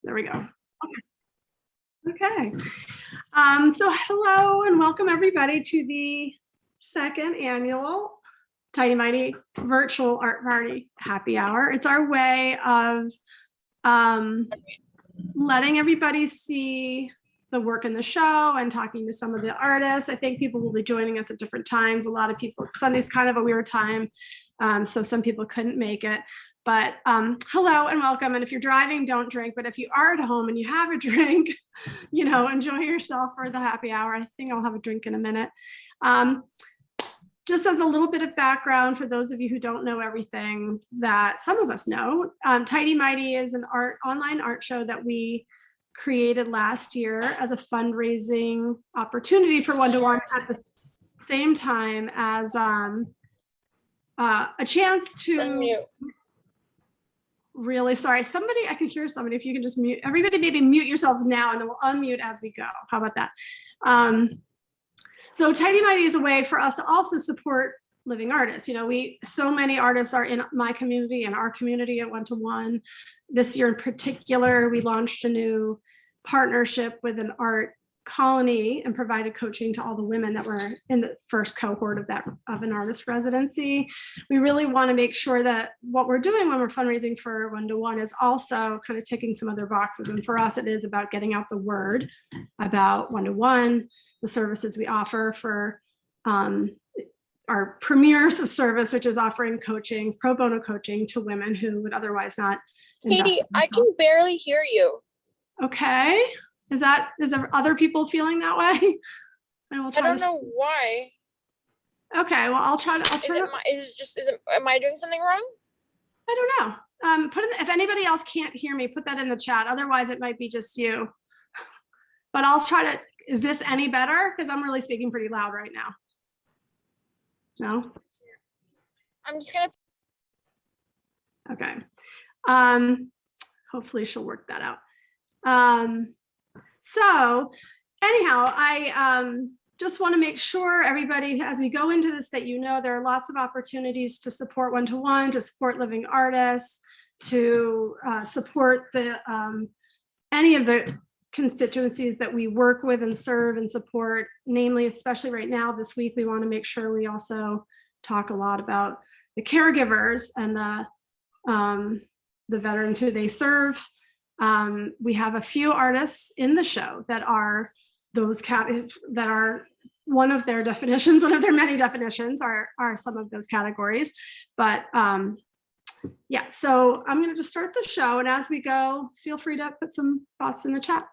There we go. Okay. So hello and welcome everybody to the second annual Tighty Mighty virtual art party happy hour. It's our way of letting everybody see the work in the show and talking to some of the artists. I think people will be joining us at different times. A lot of people, Sunday's kind of a weird time, so some people couldn't make it. But hello and welcome. And if you're driving, don't drink. But if you are at home and you have a drink, you know, enjoy yourself for the happy hour. I think I'll have a drink in a minute. Just as a little bit of background for those of you who don't know everything that some of us know, Tighty Mighty is an online art show that we created last year as a fundraising opportunity for One-to-One at the same time as a chance to Unmute. Really sorry, somebody, I can hear somebody. If you can just mute, everybody maybe mute yourselves now and then we'll unmute as we go. How about that? So Tighty Mighty is a way for us to also support living artists. You know, so many artists are in my community and our community at One-to-One. This year in particular, we launched a new partnership with an art colony and provided coaching to all the women that were in the first cohort of an artist residency. We really want to make sure that what we're doing when we're fundraising for One-to-One is also kind of ticking some other boxes. And for us, it is about getting out the word about One-to-One, the services we offer for our premier service, which is offering coaching, pro bono coaching to women who would otherwise not. Katie, I can barely hear you. Okay. Is there other people feeling that way? I don't know why. Okay, well, I'll try to. Am I doing something wrong? I don't know. If anybody else can't hear me, put that in the chat. Otherwise, it might be just you. But I'll try to. Is this any better? Because I'm really speaking pretty loud right now. No. I'm just gonna. Okay. Hopefully she'll work that out. So anyhow, I just want to make sure everybody, as we go into this, that you know there are lots of opportunities to support One-to-One, to support living artists, to support any of the constituencies that we work with and serve and support, namely, especially right now, this week, we want to make sure we also talk a lot about the caregivers and the veterans who they serve. We have a few artists in the show that are that are one of their definitions, one of their many definitions are some of those categories. But yeah, so I'm going to just start the show, and as we go, feel free to put some thoughts in the chat.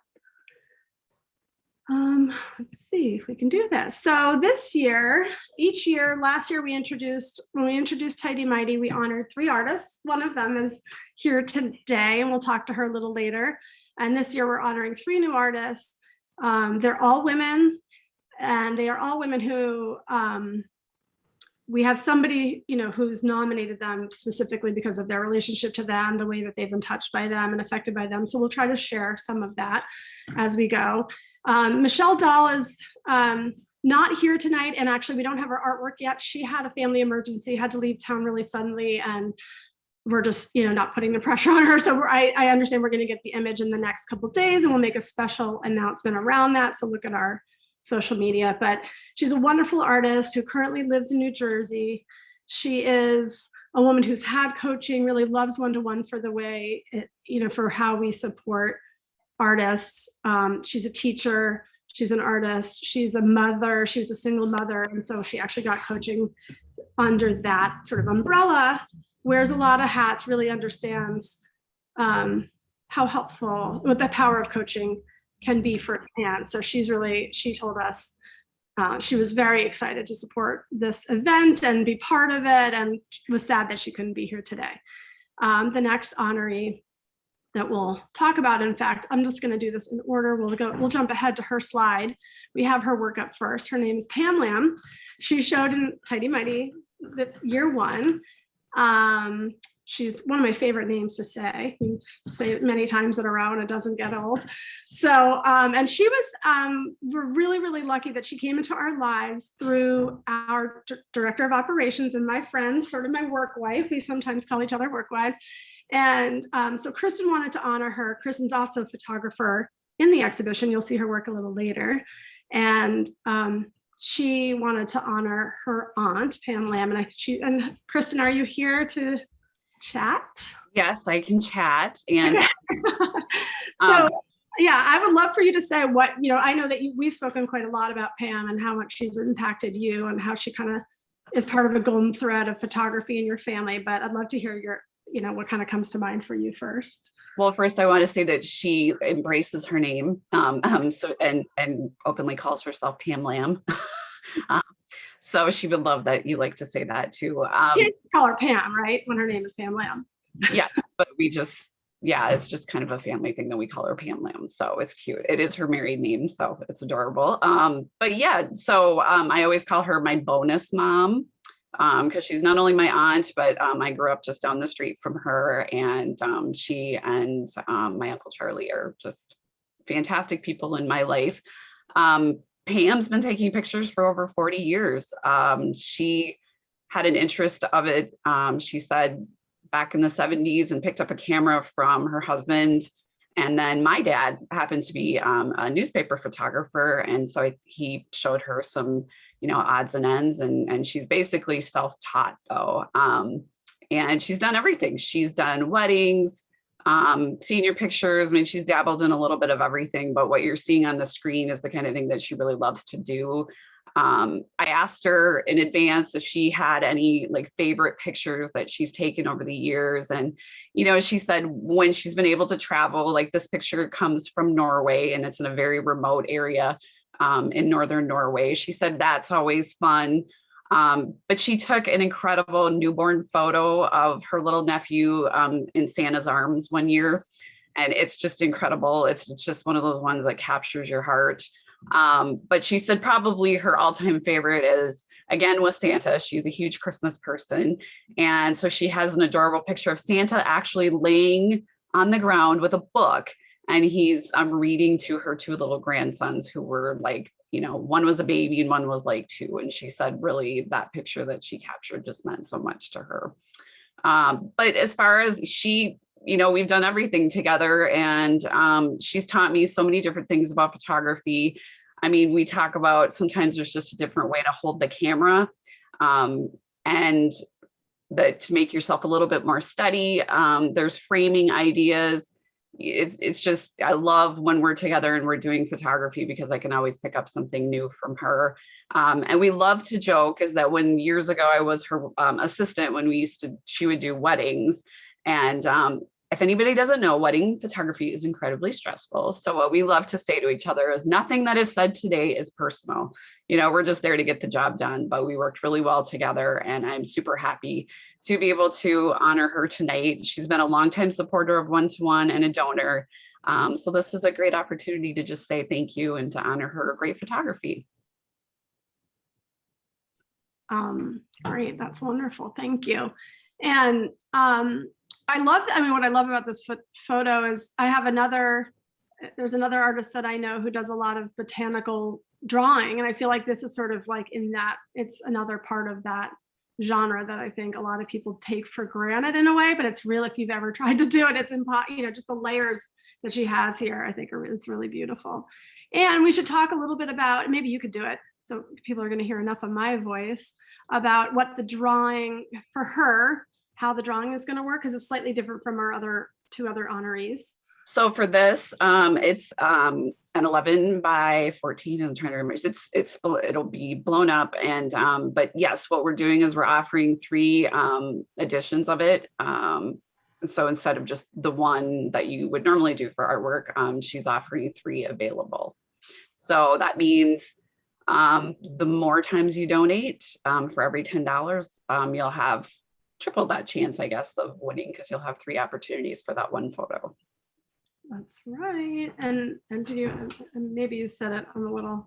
Let's see if we can do this. So this year, last year when we introduced Tighty Mighty, we honored 3 artists. One of them is here today, and we'll talk to her a little later. And this year we're honoring 3 new artists. They're all women, and they are all women who we have somebody, you know, who's nominated them specifically because of their relationship to them, the way that they've been touched by them and affected by them. So we'll try to share some of that as we go. Michelle Dahl is not here tonight, and actually we don't have her artwork yet. She had a family emergency, had to leave town really suddenly, and we're just, you know, not putting the pressure on her. So I understand we're going to get the image in the next couple of days, and we'll make a special announcement around that. So look at our social media. But she's a wonderful artist who currently lives in New Jersey. She is a woman who's had coaching, really loves One-to-One for the way, for how we support artists. She's a teacher, she's an artist, she's a mother, she was a single mother, and so she actually got coaching under that sort of umbrella, wears a lot of hats, really understands how helpful, what the power of coaching can be for fans. So she told us she was very excited to support this event and be part of it, and was sad that she couldn't be here today. The next honoree that we'll talk about. In fact, I'm just going to do this in order. We'll jump ahead to her slide. We have her work up first. Her name is Pam Lam. She showed in Tighty Mighty year 1. She's one of my favorite names to say. You can say it many times in a row and it doesn't get old. So, and she was, we're really, really lucky that she came into our lives through our director of operations and my friend, sort of my work wife. We sometimes call each other work wives. And so Kristen wanted to honor her. Kristen's also a photographer in the exhibition. You'll see her work a little later. And she wanted to honor her aunt, Pam Lam. And Kristen, are you here to chat? Yes, I can chat. And so yeah, I would love for you to say what, I know that we've spoken quite a lot about Pam and how much she's impacted you and how she kind of is part of a golden thread of photography in your family, but I'd love to hear your, what kind of comes to mind for you first. Well, first I want to say that she embraces her name, so and openly calls herself Pam Lam. So she would love that you like to say that too. You call her Pam, right? When her name is Pam Lam. Yeah, but it's just kind of a family thing that we call her Pam Lam. So it's cute. It is her married name, so it's adorable. But yeah, so I always call her my bonus mom, because she's not only my aunt, but I grew up just down the street from her, and she and my Uncle Charlie are just fantastic people in my life. Pam's been taking pictures for over 40 years. She had an interest of it, she said, back in the 70s, and picked up a camera from her husband. And then my dad happened to be a newspaper photographer. And so he showed her some, odds and ends, and she's basically self-taught though. And she's done everything. She's done weddings, senior pictures. I mean, she's dabbled in a little bit of everything, but what you're seeing on the screen is the kind of thing that she really loves to do. I asked her in advance if she had any favorite pictures that she's taken over the years. And, she said when she's been able to travel, this picture comes from Norway, and it's in a very remote area in northern Norway. She said that's always fun. But she took an incredible newborn photo of her little nephew in Santa's arms one year. And it's just incredible. It's just one of those ones that captures your heart. But she said probably her all-time favorite is, again, with Santa. She's a huge Christmas person. And so she has an adorable picture of Santa actually laying on the ground with a book. And he's reading to her two little grandsons who were one was a baby and one was 2. And she said really that picture that she captured just meant so much to her. But as far as we've done everything together, and she's taught me so many different things about photography. I mean, we talk about sometimes there's just a different way to hold the camera, and that to make yourself a little bit more steady. There's framing ideas. It's just, I love when we're together and we're doing photography because I can always pick up something new from her. And we love to joke is that when years ago I was her assistant, when she would do weddings. And if anybody doesn't know, wedding photography is incredibly stressful. So what we love to say to each other is nothing that is said today is personal. We're just there to get the job done, but we worked really well together, and I'm super happy to be able to honor her tonight. She's been a longtime supporter of One-to-One and a donor. So this is a great opportunity to just say thank you and to honor her great photography. Great, that's wonderful. Thank you. And what I love about this photo is there's another artist that I know who does a lot of botanical drawing. And I feel like this is sort of in that, it's another part of that genre that I think a lot of people take for granted in a way, but it's real if you've ever tried to do it, it's impossible, just the layers that she has here, I think it's really beautiful. And we should talk a little bit about, maybe you could do it, so people are going to hear enough of my voice, about what the drawing for her, how the drawing is going to work, because it's slightly different from our two other honorees. So for this, it's an 11 by 14. I'm trying to remember. It'll be blown up, and but yes, what we're doing is we're offering 3 editions of it. So instead of just the one that you would normally do for artwork, she's offering 3 available. So that means the more times you donate, for every $10, you'll have triple that chance, I guess, of winning, because you'll have 3 opportunities for that one photo. That's right. And maybe you said it on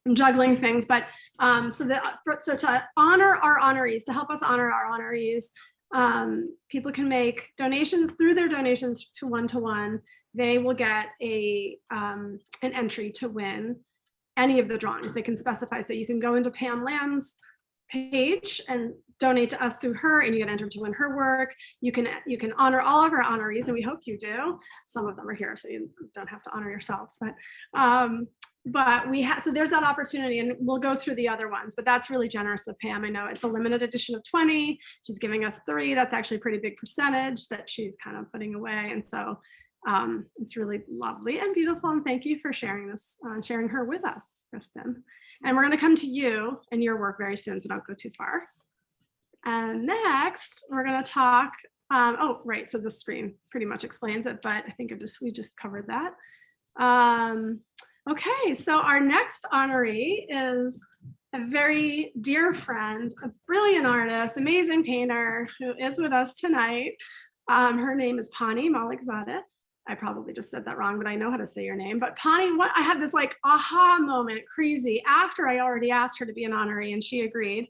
I'm juggling things, but so to honor our honorees, to help us honor our honorees, people can make donations. Through their donations to One-to-One, they will get an entry to win any of the drawings. They can specify, so you can go into Pam Lam's page and donate to us through her, and you get entered to win her work. You can honor all of our honorees, and we hope you do. Some of them are here, so you don't have to honor yourselves, but we have, so there's that opportunity, and we'll go through the other ones, but that's really generous of Pam. I know it's a limited edition of 20. She's giving us 3. That's actually a pretty big percentage that she's kind of putting away. And so it's really lovely and beautiful. And thank you for sharing this, sharing her with us, Kristen. And we're going to come to you and your work very soon, so don't go too far. And next, we're going to talk. Oh, right. So the screen pretty much explains it, but I think we just covered that. Okay, so our next honoree is a very dear friend, a brilliant artist, amazing painter who is with us tonight. Her name is Pani Malikzadeh. I probably just said that wrong, but I know how to say your name. But Pani, I had this like aha moment, crazy, after I already asked her to be an honoree and she agreed.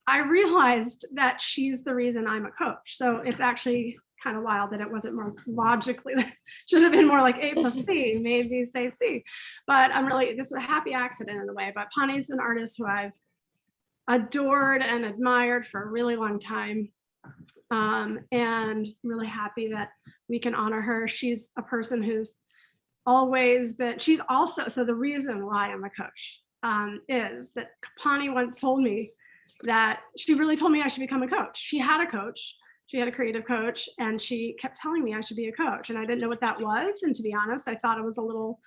I realized that she's the reason I'm a coach. So it's actually kind of wild that it wasn't more logically, should have been more like A plus C, maybe say C. But this is a happy accident in a way. But Pani's an artist who I've adored and admired for a really long time. And really happy that we can honor her. She's a person who's always been, she's also, so the reason why I'm a coach is that Pani once told me that she really told me I should become a coach. She had a coach. She had a creative coach, and she kept telling me I should be a coach. And I didn't know what that was. And to be honest, I thought it was a little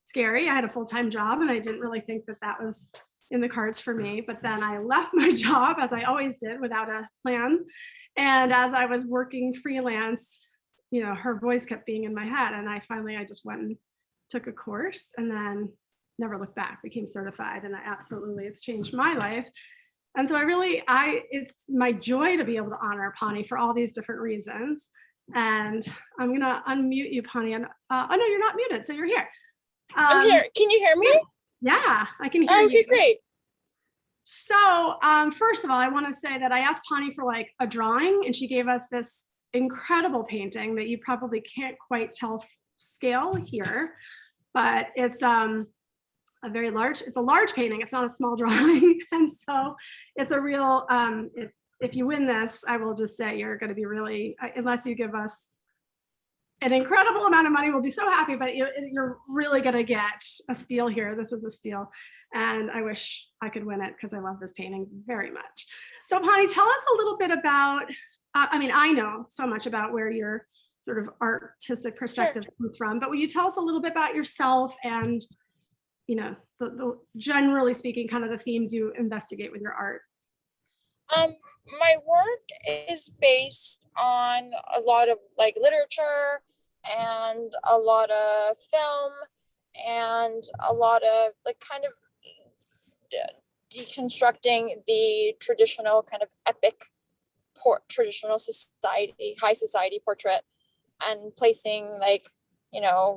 scary. I had a full-time job, and I didn't really think that that was in the cards for me. But then I left my job, as I always did, without a plan. And as I was working freelance, her voice kept being in my head. And I just went and took a course, and then never looked back, became certified. And it's changed my life. And so it's my joy to be able to honor Pani for all these different reasons. And I'm going to unmute you, Pani. And oh no, you're not muted, so you're here. I'm here. Can you hear me? Yeah, I can hear you. Okay, great. So first of all, I want to say that I asked Pani for like a drawing, and she gave us this incredible painting that you probably can't quite tell scale here, but it's it's a large painting. It's not a small drawing. And so it's a real, if you win this, I will just say you're going to be really, unless you give us an incredible amount of money, we'll be so happy, but you're really going to get a steal here. This is a steal. And I wish I could win it because I love this painting very much. So Pani, tell us a little bit about, I know so much about where your sort of artistic perspective comes from, but will you tell us a little bit about yourself and the generally speaking, kind of the themes you investigate with your art? My work is based on a lot of like literature and a lot of film and a lot of like kind of deconstructing the traditional kind of epic traditional society, high society portrait, and placing like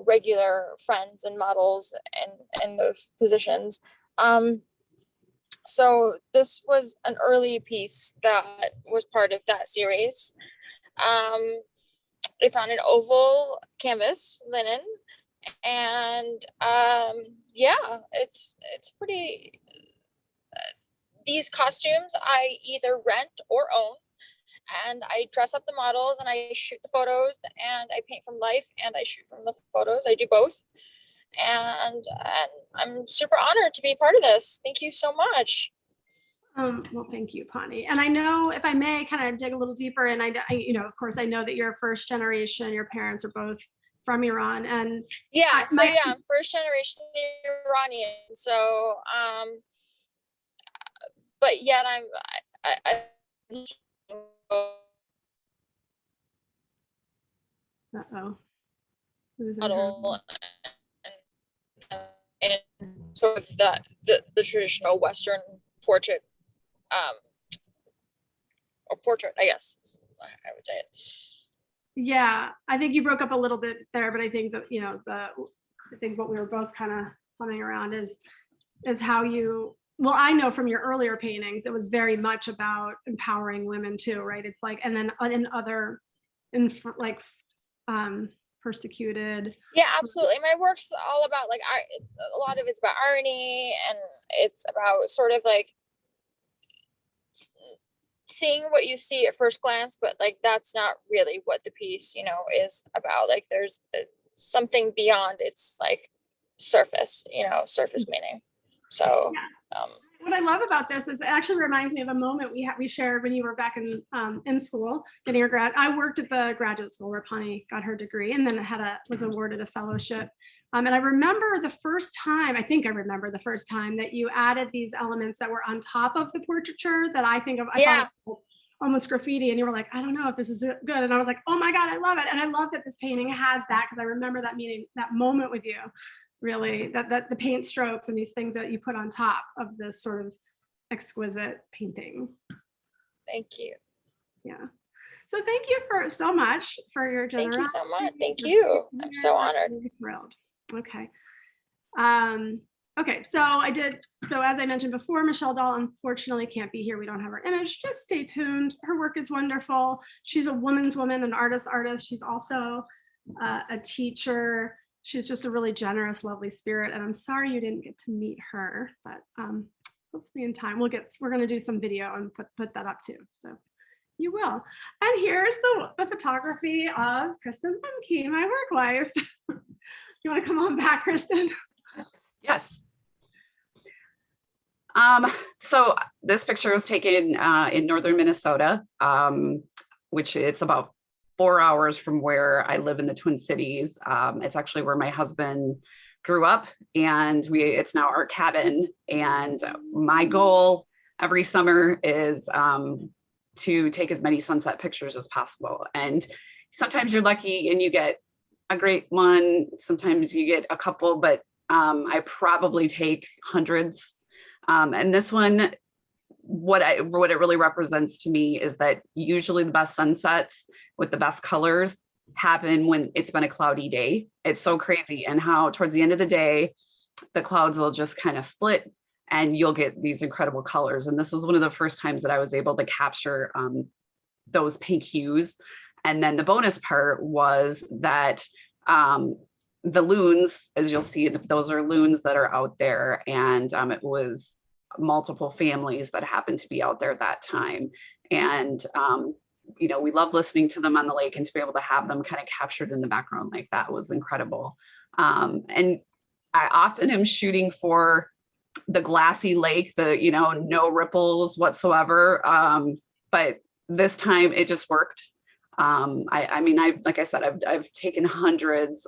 regular friends and models and those positions. So this was an early piece that was part of that series. It's on an oval canvas, linen, and it's pretty. These costumes I either rent or own. And I dress up the models and I shoot the photos and I paint from life and I shoot from the photos. I do both. And I'm super honored to be part of this. Thank you so much. Well, thank you, Pani. And I know, if I may kind of dig a little deeper, and I of course, I know that you're first generation, your parents are both from Iran. And I'm first generation Iranian. So, but yet Uh-oh. Model and sort of the traditional Western portrait, or portrait, I guess I would say it. Yeah, I think you broke up a little bit there, but I think that I think what we were both kind of humming around is how you. Well, I know from your earlier paintings, it was very much about empowering women too, right? It's like, and then persecuted. Yeah, absolutely. My work's all about like a lot of it's about irony, and it's about sort of like seeing what you see at first glance, but like that's not really what the piece, you know, is about. Like there's something beyond its like surface, you know, surface meaning. So what I love about this is it actually reminds me of a moment we shared when you were back in school getting your grad. I worked at the graduate school where Pawnee got her degree, and then was awarded a fellowship. And I remember the first time, that you added these elements that were on top of the portraiture that I think of, I thought of almost graffiti, and you were like, I don't know if this is good. And I was like, oh my God, I love it. And I love that this painting has that, because I remember that moment with you, really, that the paint strokes and these things that you put on top of this sort of exquisite painting. Thank you. Yeah. So thank you so much for your generosity. Thank you so much. Thank you. I'm so honored. I'm thrilled. Okay. Okay, so as I mentioned before, Michelle Dahl unfortunately can't be here. We don't have her image. Just stay tuned. Her work is wonderful. She's a woman's woman, an artist. She's also a teacher. She's just a really generous, lovely spirit. And I'm sorry you didn't get to meet her, but hopefully in time we're going to do some video and put that up too. So you will. And here's the photography of Kristen Lemke, my work wife. You want to come on back, Kristen? Yes. So this picture was taken in northern Minnesota, which it's about 4 hours from where I live in the Twin Cities. It's actually where my husband grew up, and it's now our cabin. And my goal every summer is to take as many sunset pictures as possible. And sometimes you're lucky and you get a great one. Sometimes you get a couple, but I probably take hundreds. And this one, what it really represents to me is that usually the best sunsets with the best colors happen when it's been a cloudy day. It's so crazy, and how towards the end of the day, the clouds will just kind of split and you'll get these incredible colors. And this was one of the first times that I was able to capture those pink hues. And then the bonus part was that the loons, as you'll see, those are loons that are out there, and it was multiple families that happened to be out there that time. And you know, we love listening to them on the lake, and to be able to have them kind of captured in the background like that was incredible. And I often am shooting for the glassy lake, no ripples whatsoever. But this time it just worked. Like I said, I've taken hundreds,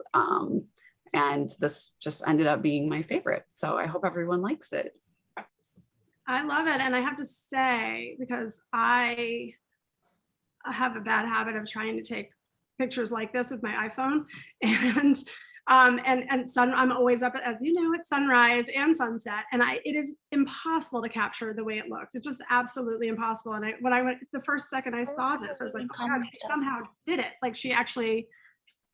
and this just ended up being my favorite. So I hope everyone likes it. I love it. And I have to say, because I have a bad habit of trying to take pictures like this with my iPhone, and I'm always up as you know, at sunrise and sunset, and it is impossible to capture the way it looks. It's just absolutely impossible. And when I went, the first second I saw this, I was like, oh God, she somehow did it. Like she actually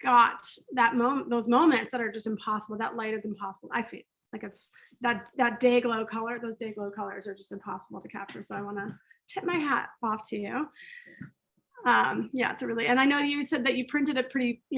got those moments that are just impossible. That light is impossible. I feel like it's that day glow color. Those day glow colors are just impossible to capture. So I want to tip my hat off to you. Yeah, it's and I know you said that you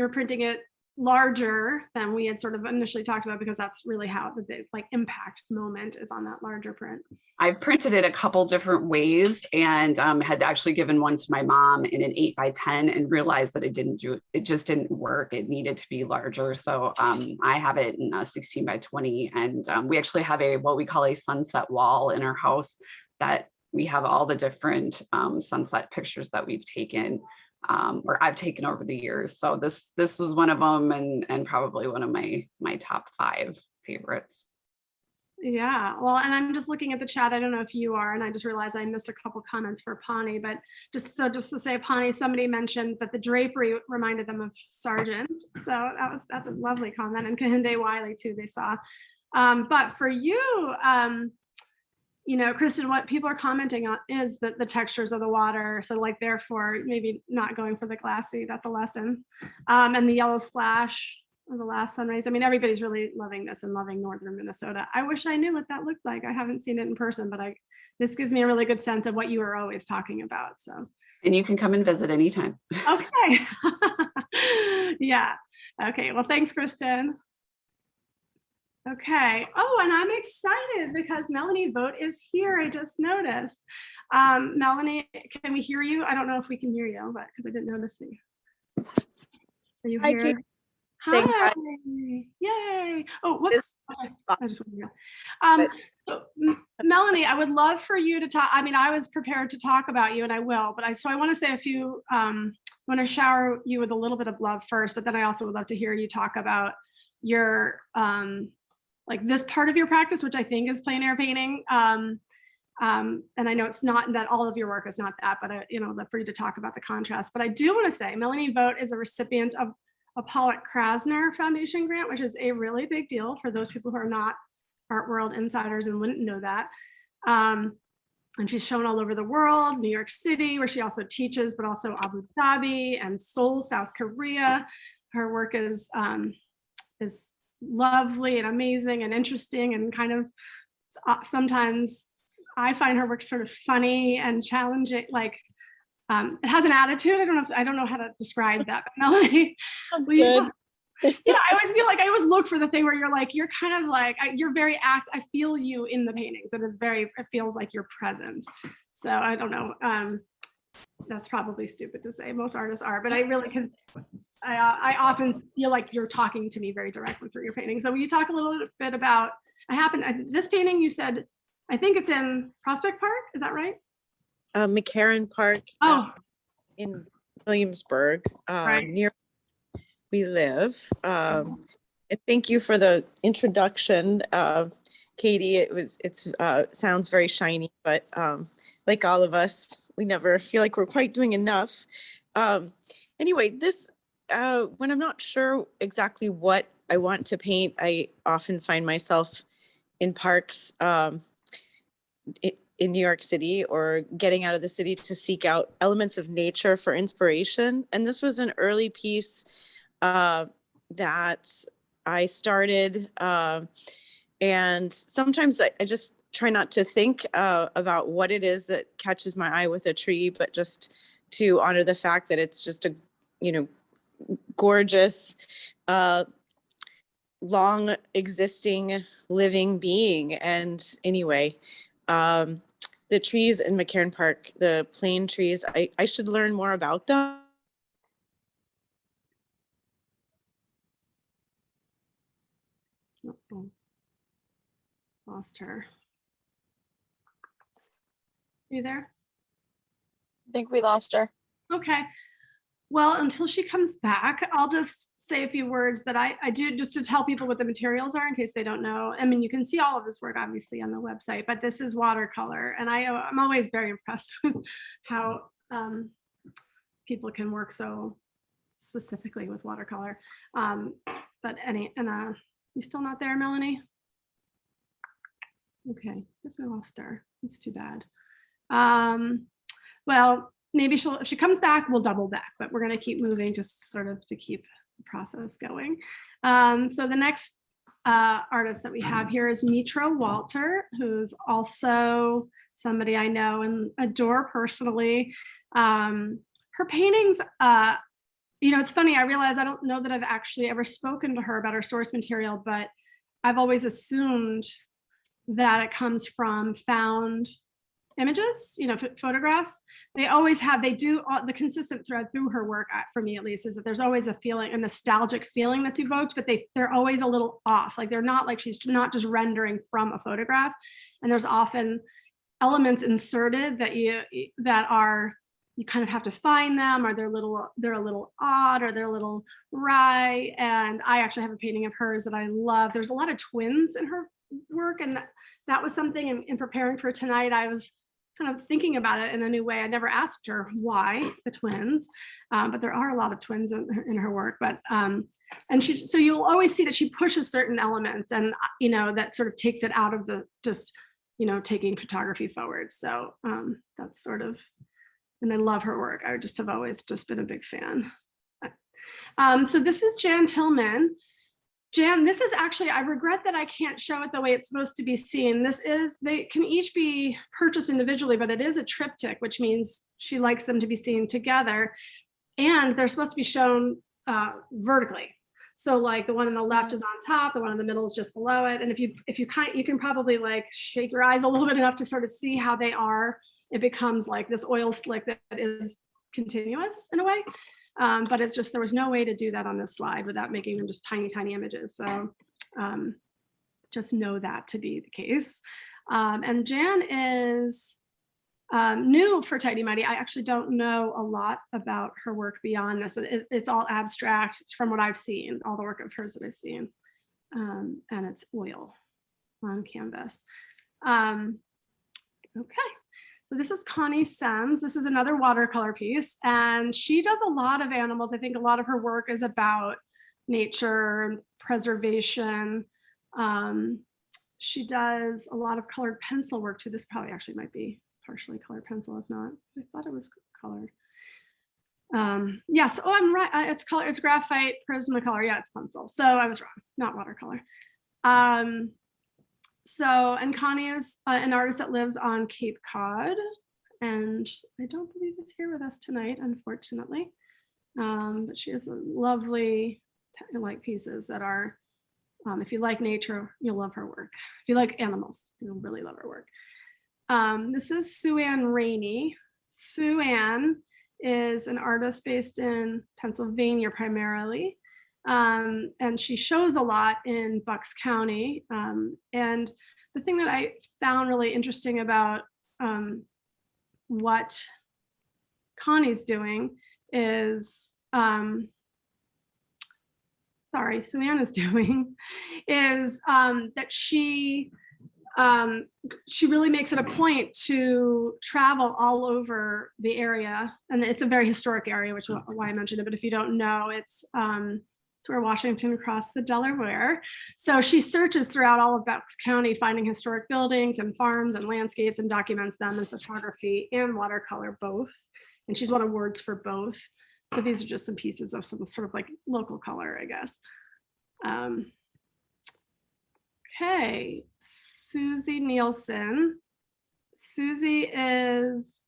were printing it larger than we had sort of initially talked about, because that's really how the big impact moment is on that larger print. I've printed it a couple different ways, and had actually given one to my mom in an 8x10 and realized that it just didn't work. It needed to be larger. So I have it in a 16x20, and we actually have what we call a sunset wall in our house that we have all the different sunset pictures that we've taken, or I've taken over the years. So this was one of them, and probably one of my top 5 favorites. Yeah, well, and I'm just looking at the chat. I don't know if you are, and I just realized I missed a couple comments for Pawnee, but just to say, Pawnee, somebody mentioned that the drapery reminded them of Sargent. So that's a lovely comment, and Kahinde Wiley too, they saw. But for you, Kristen, what people are commenting on is the textures of the water. So therefore, maybe not going for the glassy, that's a lesson. And the yellow splash of the last sunrise. I mean, everybody's really loving this and loving northern Minnesota. I wish I knew what that looked like. I haven't seen it in person, but this gives me a really good sense of what you were always talking about. So. And you can come and visit anytime. Okay. Yeah. Okay. Well, thanks, Kristen. Okay. Oh, and I'm excited because Melanie Vogt is here. I just noticed. Melanie, can we hear you? I don't know if we can hear you, but because I didn't notice you. Are you Hi, here? Kate. Saying Hi. hi. Yay. Oh, whoops. Okay. I just want to But- so, Melanie, I would love for you to talk. I mean, I was prepared to talk about you and I will, but I want to say a few, I want to shower you with a little bit of love first, but then I also would love to hear you talk about your, like this part of your practice, which I think is plein air painting. And I know it's not that all of your work is not that, but I, I'd love for you to talk about the contrast. But I do want to say Melanie Vogt is a recipient of a Pollock Krasner Foundation grant, which is a really big deal for those people who are not art world insiders and wouldn't know that. And she's shown all over the world, New York City, where she also teaches, but also Abu Dhabi and Seoul, South Korea. Her work is lovely and amazing and interesting, and kind of sometimes I find her work sort of funny and challenging. Like it has an attitude. I don't know how to describe that. But Melanie, I always feel like I always look for the thing where you're kind of like you're very I feel you in the paintings. It feels like you're present. So I don't know. That's probably stupid to say. Most artists are, but I really can. I often feel like you're talking to me very directly through your painting. So will you talk a little bit about this painting? You said, I think it's in Prospect Park. Is that right? McCarran Park in Williamsburg, Right. near we live. And thank you for the introduction, Katie. It sounds very shiny, but like all of us, we never feel like we're quite doing enough. Anyway, this when I'm not sure exactly what I want to paint, I often find myself in parks in New York City, or getting out of the city to seek out elements of nature for inspiration. And this was an early piece that I started. And sometimes I just try not to think about what it is that catches my eye with a tree, but just to honor the fact that it's just a, gorgeous, long existing living being. And anyway, the trees in McCarran Park, the plane trees, I should learn more about them. Uh-oh. Lost her. You there? I think we lost her. Okay. Well, until she comes back, I'll just say a few words that I do just to tell people what the materials are in case they don't know. I mean, you can see all of this work obviously on the website, but this is watercolor. And I'm always very impressed with how people can work so specifically with watercolor. You still not there, Melanie? Okay, guess we lost her. It's too bad. Well, maybe if she comes back, we'll double back, but we're going to keep moving just sort of to keep the process going. So the next artist that we have here is Mitro Walter, who's also somebody I know and adore personally. Her paintings, it's funny, I realize I don't know that I've actually ever spoken to her about her source material, but I've always assumed that it comes from found images, photographs. They do the consistent thread through her work, for me at least, is that there's always a nostalgic feeling that's evoked, but they're always a little off. Like they're not like she's not just rendering from a photograph. And there's often elements inserted that you kind of have to find them, or they're a little odd, or they're a little wry. And I actually have a painting of hers that I love. There's a lot of twins in her work, and that was something in preparing for tonight. I was kind of thinking about it in a new way. I never asked her why the twins, but there are a lot of twins in her work. But so you'll always see that she pushes certain elements, and that sort of takes it out of the just taking photography forward. So that's sort of, and I love her work. I just have always just been a big fan. So this is Jan Tillman. Jan, this is actually, I regret that I can't show it the way it's supposed to be seen. They can each be purchased individually, but it is a triptych, which means she likes them to be seen together. And they're supposed to be shown vertically. So like the one on the left is on top, the one in the middle is just below it. And if you you can probably like shake your eyes a little bit enough to sort of see how they are. It becomes like this oil slick that is continuous in a way. But it's just, there was no way to do that on this slide without making them just tiny, tiny images. So just know that to be the case. And Jan is new for Tighty Mighty. I actually don't know a lot about her work beyond this, but it's all abstract from what I've seen, all the work of hers that I've seen. And it's oil on canvas. Okay. So this is Connie Sems. This is another watercolor piece, and she does a lot of animals. I think a lot of her work is about nature, preservation. She does a lot of colored pencil work too. This probably actually might be partially colored pencil, if not. I thought it was colored. Yes, oh, I'm right. It's color. It's graphite Prismacolor. Yeah, it's pencil. So I was wrong. Not watercolor. And Connie is an artist that lives on Cape Cod, and I don't believe it's here with us tonight, unfortunately. But she has lovely like pieces that are, if you like nature, you'll love her work. If you like animals, you'll really love her work. This is Sue Ann Rainey. Sue Ann is an artist based in Pennsylvania primarily. And she shows a lot in Bucks County. And the thing that I found really interesting about what Connie's doing is, Sue-Ann is doing, is that she really makes it a point to travel all over the area. And it's a very historic area, which is why I mentioned it. But if you don't know, it's where Washington crossed the Delaware. So she searches throughout all of Bucks County, finding historic buildings and farms and landscapes, and documents them in photography and watercolor both. And she's won awards for both. So these are just some pieces of some sort of like local color, I guess. Okay, Susie Nielsen. Susie is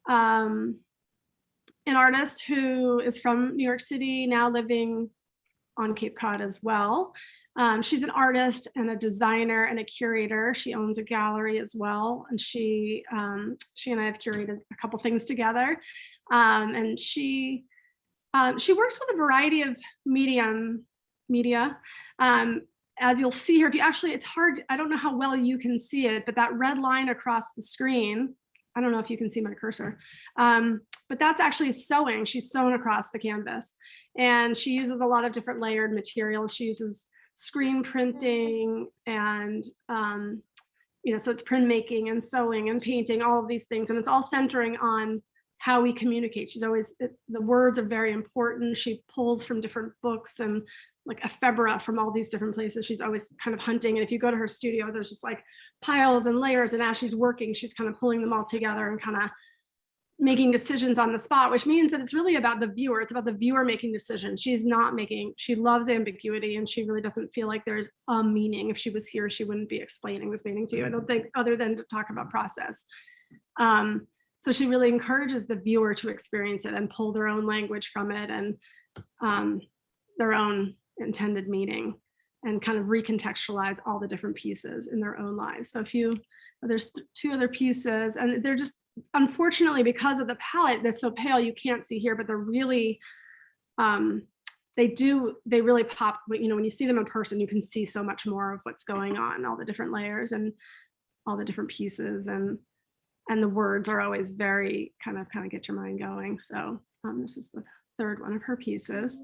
an artist who is from New York City, now living on Cape Cod as well. She's an artist and a designer and a curator. She owns a gallery as well. And she and I have curated a couple things together. And she works with a variety of media. As you'll see here, if you actually, it's hard, I don't know how well you can see it, but that red line across the screen, I don't know if you can see my cursor, but that's actually sewing. She's sewn across the canvas. And she uses a lot of different layered materials. She uses screen printing and, so it's printmaking and sewing and painting, all of these things. And it's all centering on how we communicate. She's always, the words are very important. She pulls from different books and like ephemera from all these different places. She's always kind of hunting. And if you go to her studio, there's just like piles and layers. And as she's working, she's kind of pulling them all together and kind of making decisions on the spot, which means that it's really about the viewer. It's about the viewer making decisions. She loves ambiguity, and she really doesn't feel like there's a meaning. If she was here, she wouldn't be explaining this meaning to you, I don't think, other than to talk about process. So she really encourages the viewer to experience it and pull their own language from it and their own intended meaning, and kind of recontextualize all the different pieces in their own lives. So there's two other pieces, and they're just, unfortunately, because of the palette that's so pale, you can't see here, but they're really, they really pop. When you see them in person, you can see so much more of what's going on, all the different layers and all the different pieces, and the words are always very kind of get your mind going. So this is the third one of her pieces.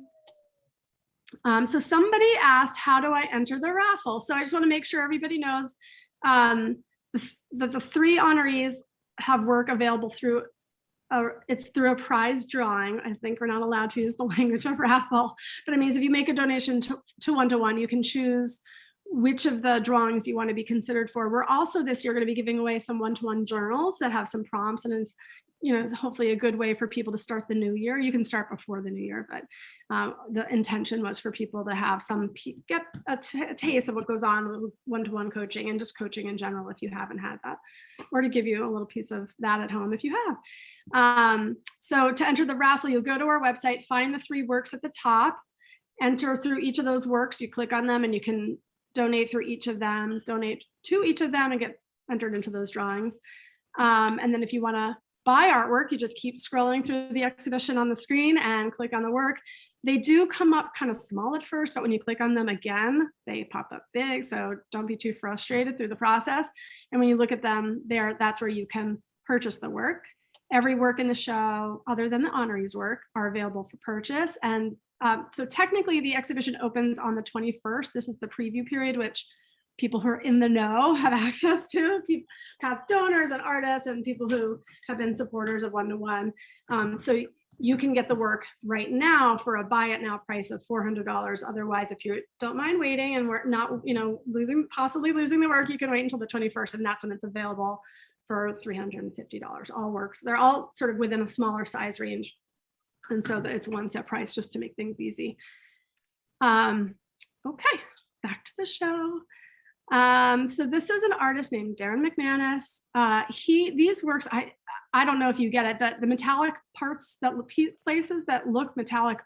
So somebody asked, how do I enter the raffle? So I just want to make sure everybody knows that the three honorees have work available through a prize drawing. I think we're not allowed to use the language of raffle, but it means if you make a donation to 1-to-1, you can choose which of the drawings you want to be considered for. We're also this year going to be giving away some 1-to-1 journals that have some prompts, and it's hopefully a good way for people to start the new year. You can start before the new year, but the intention was for people to have get a taste of what goes on with 1-to-1 coaching and just coaching in general, if you haven't had that, or to give you a little piece of that at home if you have. So to enter the raffle, you'll go to our website, find the 3 works at the top, enter through each of those works. You click on them and you can donate through each of them, donate to each of them and get entered into those drawings. And then if you want to buy artwork, you just keep scrolling through the exhibition on the screen and click on the work. They do come up kind of small at first, but when you click on them again, they pop up big. So don't be too frustrated through the process. And when you look at them there, that's where you can purchase the work. Every work in the show, other than the honorees work, are available for purchase. And so technically the exhibition opens on the 21st. This is the preview period, which people who are in the know have access to, past donors and artists and people who have been supporters of One-to-One. So you can get the work right now for a buy it now price of $400. Otherwise, if you don't mind waiting and we're not, possibly losing the work, you can wait until the 21st, and that's when it's available for $350. All works. They're all sort of within a smaller size range. And so it's one set price just to make things easy. Okay, back to the show. So this is an artist named Darren Mcmanus. These works, I don't know if you get it, but the metallic parts, places that look metallic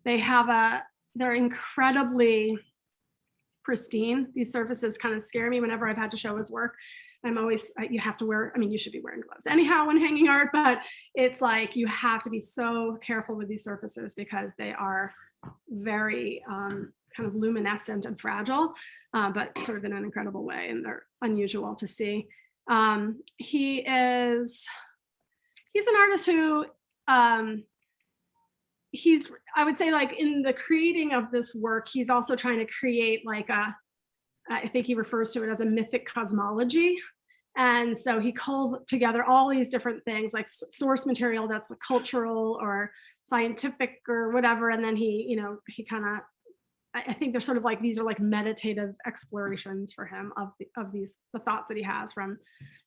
they're incredibly pristine. These surfaces kind of scare me whenever I've had to show his work. You have to wear, you should be wearing gloves anyhow when hanging art, but it's like you have to be so careful with these surfaces because they are very kind of luminescent and fragile, but sort of in an incredible way, and they're unusual to see. He's an artist who I would say, like, in the creating of this work, he's also trying to create like I think he refers to it as a mythic cosmology. And so he calls together all these different things like source material that's cultural or scientific or whatever. And then he kind of, I think they're sort of like, these are like meditative explorations for him of the thoughts that he has from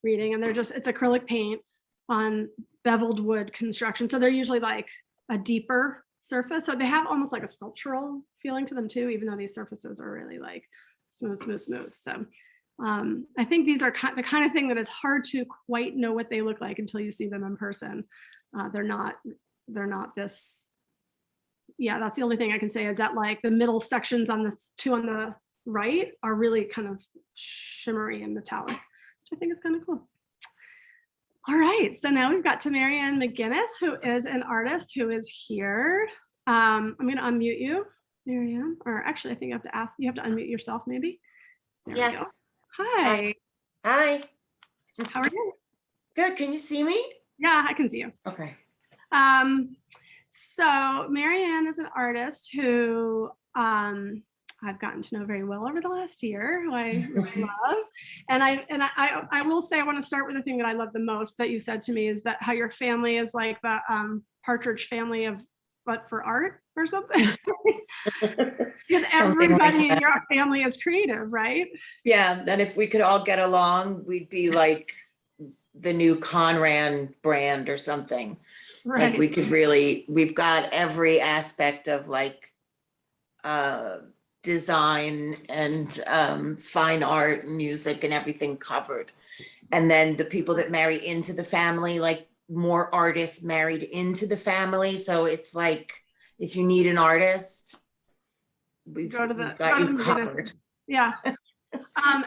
reading. And it's acrylic paint on beveled wood construction. So they're usually like a deeper surface. So they have almost like a sculptural feeling to them too, even though these surfaces are really like smooth. So I think these are the kind of thing that it's hard to quite know what they look like until you see them in person. They're not this. Yeah, that's the only thing I can say is that like the middle sections on this two on the right are really kind of shimmery and metallic, which I think is kind of cool. All right, so now we've got to Marianne Mcginnis, who is an artist who is here. I'm going to unmute you, Marianne, or actually I think you have to unmute yourself maybe. There Yes. Hi. Hi. How are you? Good. Can you see me? Yeah, I can see you. Okay. So Marianne is an artist who I've gotten to know very well over the last year, who I really love. And I will say, I want to start with the thing that I love the most that you said to me is that how your family is like the Partridge Family but for art or something. Because everybody in your family is creative, right? Yeah. And if we could all get along, we'd be like the new Conran brand or something. Right. Like we've got every aspect of like design and fine art, music and everything covered. And then the people that marry into the family, like more artists married into the family. So it's like, if you need an artist, we've got you covered. Yeah.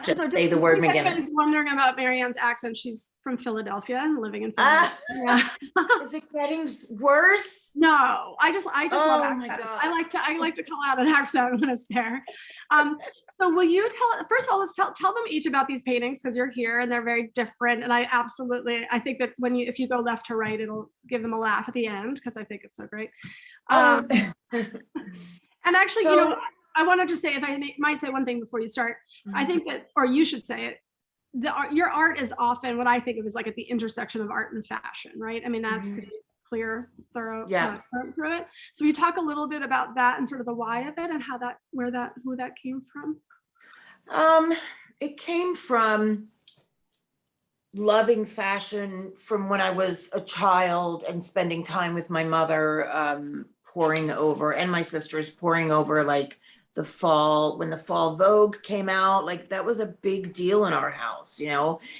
Just so say the word Mcginnis. Anybody's wondering about Marianne's accent. She's from Philadelphia and living in Philadelphia. Yeah. Is it getting worse? No, I just love Oh my accents. God. I like to call out an accent when it's there. So will you first of all, let's tell them each about these paintings because you're here and they're very different. And I think that if you go left to right, it'll give them a laugh at the end because I think it's so great. And actually, I wanted to say, if I might say one thing before you start, I think that, or you should say it, your art is often what I think of as like at the intersection of art and fashion, right? I mean, that's pretty clear, thorough, through it. So we talk a little bit about that and sort of the why of it and who that came from. It came from loving fashion from when I was a child and spending time with my mother, poring over, and my sisters poring over like when the fall Vogue came out, like that was a big deal in our house.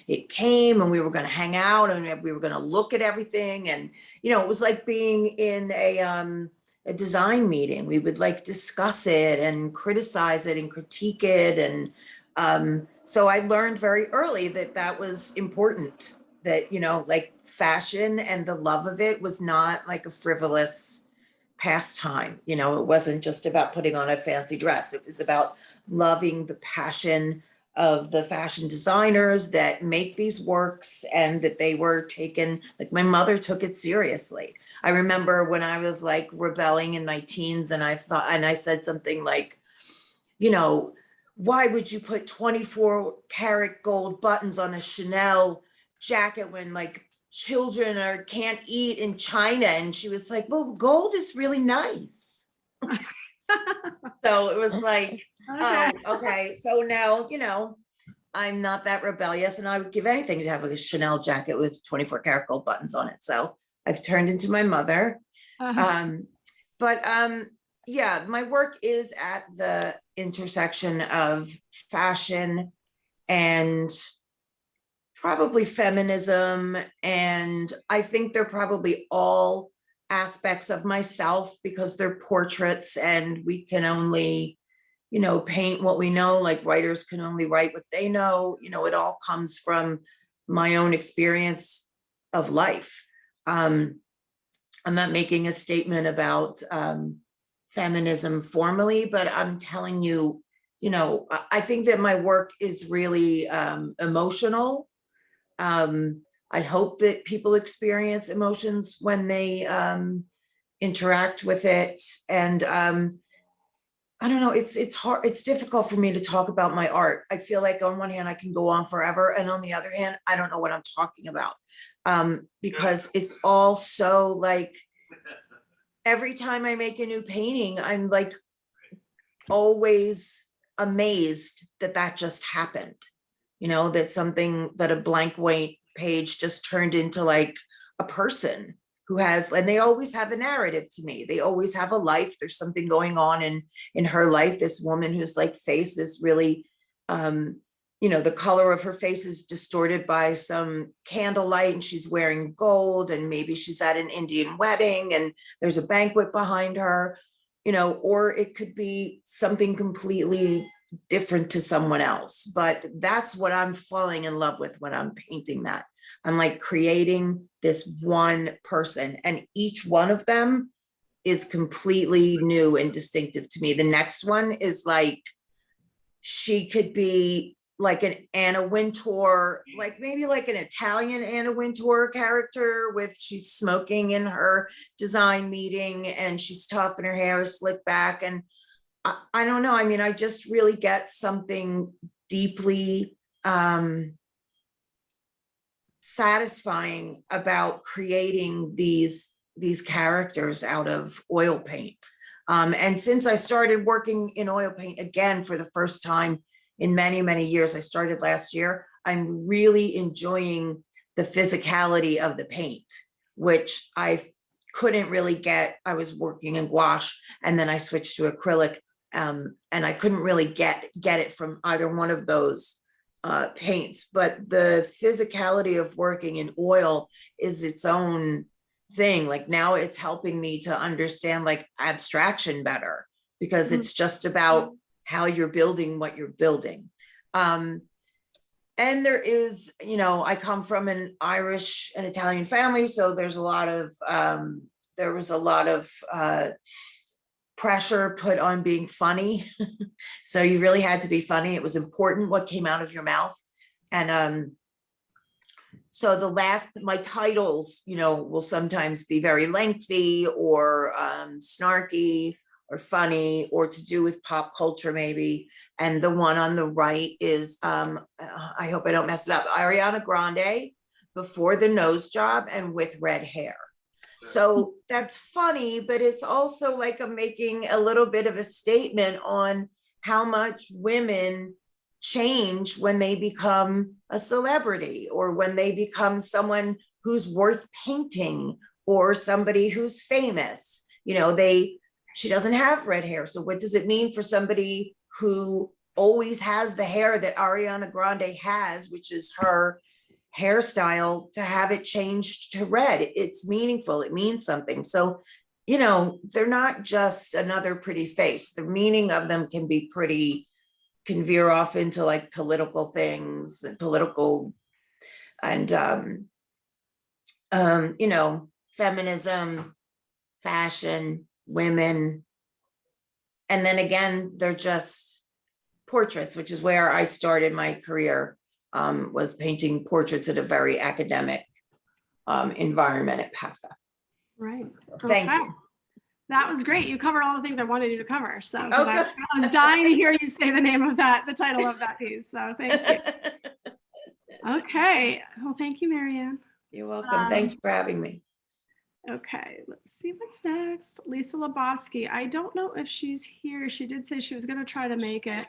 It came and we were going to hang out and we were going to look at everything. And, it was like being in a design meeting. We would like discuss it and criticize it and critique it. And so I learned very early that that was important, that, you know, like fashion and the love of it was not like a frivolous pastime. You know, it wasn't just about putting on a fancy dress. It was about loving the passion of the fashion designers that make these works, and that they were taken, like my mother took it seriously. I remember when I was like rebelling in my teens, and I said something like, you know, why would you put 24 karat gold buttons on a Chanel jacket when like children can't eat in China? And she was like, well, gold is really nice. So it was like, Okay. okay, so now, you know, I'm not that rebellious, and I would give anything to have a Chanel jacket with 24 karat gold buttons on it. So I've turned into my mother. But yeah, my work is at the intersection of fashion and probably feminism. And I think they're probably all aspects of myself, because they're portraits and we can only, you know, paint what we know, like writers can only write what they know. You know, it all comes from my own experience of life. I'm not making a statement about feminism formally, but I'm telling you, you know, I think that my work is really emotional. I hope that people experience emotions when they interact with it. And I don't know, it's hard, it's difficult for me to talk about my art. I feel like on one hand, I can go on forever. And on the other hand, I don't know what I'm talking about. Because it's all so like, every time I make a new painting, I'm like always amazed that that just happened. You know, that something, that a blank white page just turned into like a person who has, and they always have a narrative to me. They always have a life. There's something going on in her life. This woman whose like face is really, you know, the color of her face is distorted by some candlelight, and she's wearing gold, and maybe she's at an Indian wedding and there's a banquet behind her, you know, or it could be something completely different to someone else. But that's what I'm falling in love with when I'm painting that. I'm like creating this one person, and each one of them is completely new and distinctive to me. The next one is like, she could be like an Anna Wintour, like maybe like an Italian Anna Wintour character, with she's smoking in her design meeting and she's tough and her hair is slicked back. And I don't know. I mean, I just really get something deeply satisfying about creating these characters out of oil paint. And since I started working in oil paint again for the first time in many, many years, I started last year, I'm really enjoying the physicality of the paint, which I couldn't really get. I was working in gouache and then I switched to acrylic, and I couldn't really get it from either one of those paints. But the physicality of working in oil is its own thing. Like now it's helping me to understand like abstraction better, because it's just about how you're building what you're building. And there is, you know, I come from an Irish and Italian family, so there's a lot of there was a lot of pressure put on being funny. So you really had to be funny. It was important what came out of your mouth. And so my titles, you know, will sometimes be very lengthy or snarky or funny or to do with pop culture maybe. And the one on the right is, I hope I don't mess it up, Ariana Grande, Before the Nose Job and With Red Hair. So that's funny, but it's also like I'm making a little bit of a statement on how much women change when they become a celebrity, or when they become someone who's worth painting, or somebody who's famous. You know, she doesn't have red hair. So what does it mean for somebody who always has the hair that Ariana Grande has, which is her hairstyle, to have it changed to red? It's meaningful. It means something. So, you know, they're not just another pretty face. The meaning of them can be pretty, can veer off into like political things and political and, you know, feminism, fashion, women. And then again, they're just portraits, which is where I started my career, was painting portraits at a very academic environment at PAFA. Right. Thank Okay. you. That was great. You covered all the things I wanted you to cover. So 'cause Oh, I was dying to hear you say the name of that, the title of that piece. So thank you. Okay. Well, thank you, Marianne. You're welcome. Thanks for having me. Okay, let's see what's next. Lisa Lebowski. I don't know if she's here. She did say she was going to try to make it,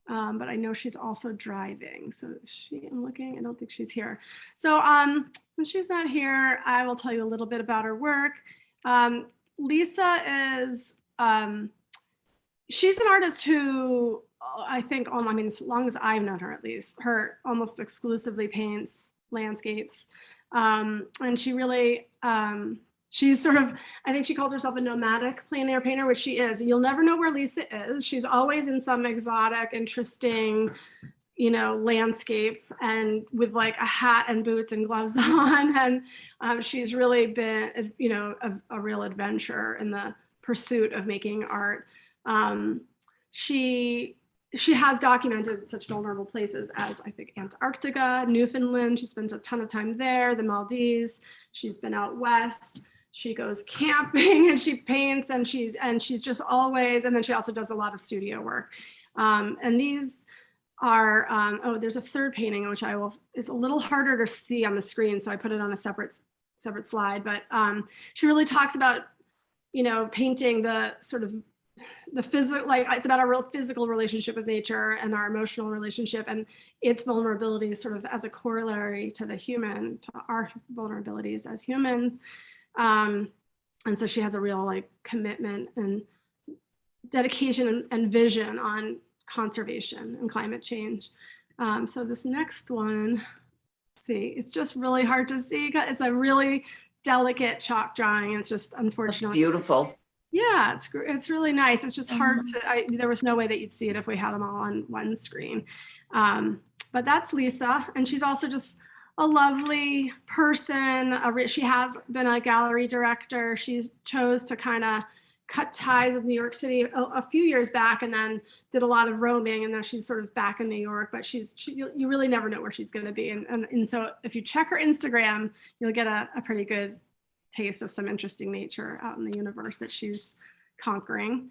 but I know she's also driving. So I'm looking. I don't think she's here. So since she's not here, I will tell you a little bit about her work. Lisa is she's an artist who I think, I mean, as long as I've known her, at least, her almost exclusively paints landscapes. And she really, she's sort of, I think she calls herself a nomadic plein air painter, which she is. You'll never know where Lisa is. She's always in some exotic, interesting, you know, landscape and with like a hat and boots and gloves on. And she's really been, you know, a real adventure in the pursuit of making art. She has documented such vulnerable places as, I think, Antarctica, Newfoundland. She spends a ton of time there, the Maldives. She's been out west. She goes camping and she paints and she's just always, and then she also does a lot of studio work. And these are, oh, there's a third painting, which it's a little harder to see on the screen, so I put it on a separate slide, but she really talks about, you know, painting the sort of the physical, like it's about our real physical relationship with nature and our emotional relationship and its vulnerabilities sort of as a corollary to the human, to our vulnerabilities as humans. And so she has a real like commitment and dedication and vision on conservation and climate change. So this next one, see, it's just really hard to see. It's a really delicate chalk drawing. It's just unfortunately That's beautiful. Yeah, it's really nice. It's just hard to, there was no way that you'd see it if we had them all on one screen. But that's Lisa. And she's also just a lovely person. She has been a gallery director. She's chose to kind of cut ties with New York City a few years back and then did a lot of roaming. And now she's sort of back in New York, but you really never know where she's going to be. And so if you check her Instagram, you'll get a pretty good taste of some interesting nature out in the universe that she's conquering.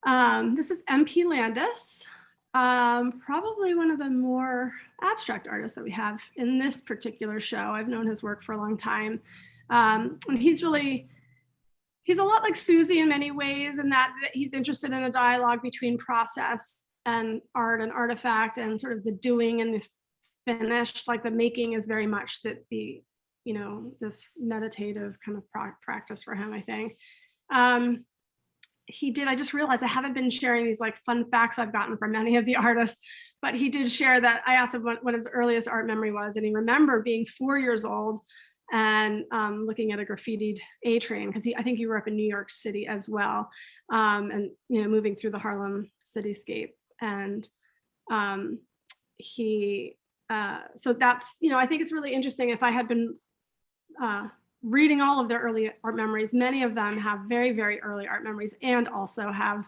This is MP Landis, probably one of the more abstract artists that we have in this particular show. I've known his work for a long time. And he's a lot like Susie in many ways, in that he's interested in a dialogue between process and art and artifact and sort of the doing and the finished. Like the making is very much you know, this meditative kind of practice for him, I think. I just realized I haven't been sharing these like fun facts I've gotten from many of the artists, but he did share that I asked him what his earliest art memory was, and he remembered being 4 years old and looking at a graffitied A train, because I think he grew up in New York City as well, and, you know, moving through the Harlem cityscape. And so that's, you know, I think it's really interesting. If I had been reading all of their early art memories, many of them have very, very early art memories and also have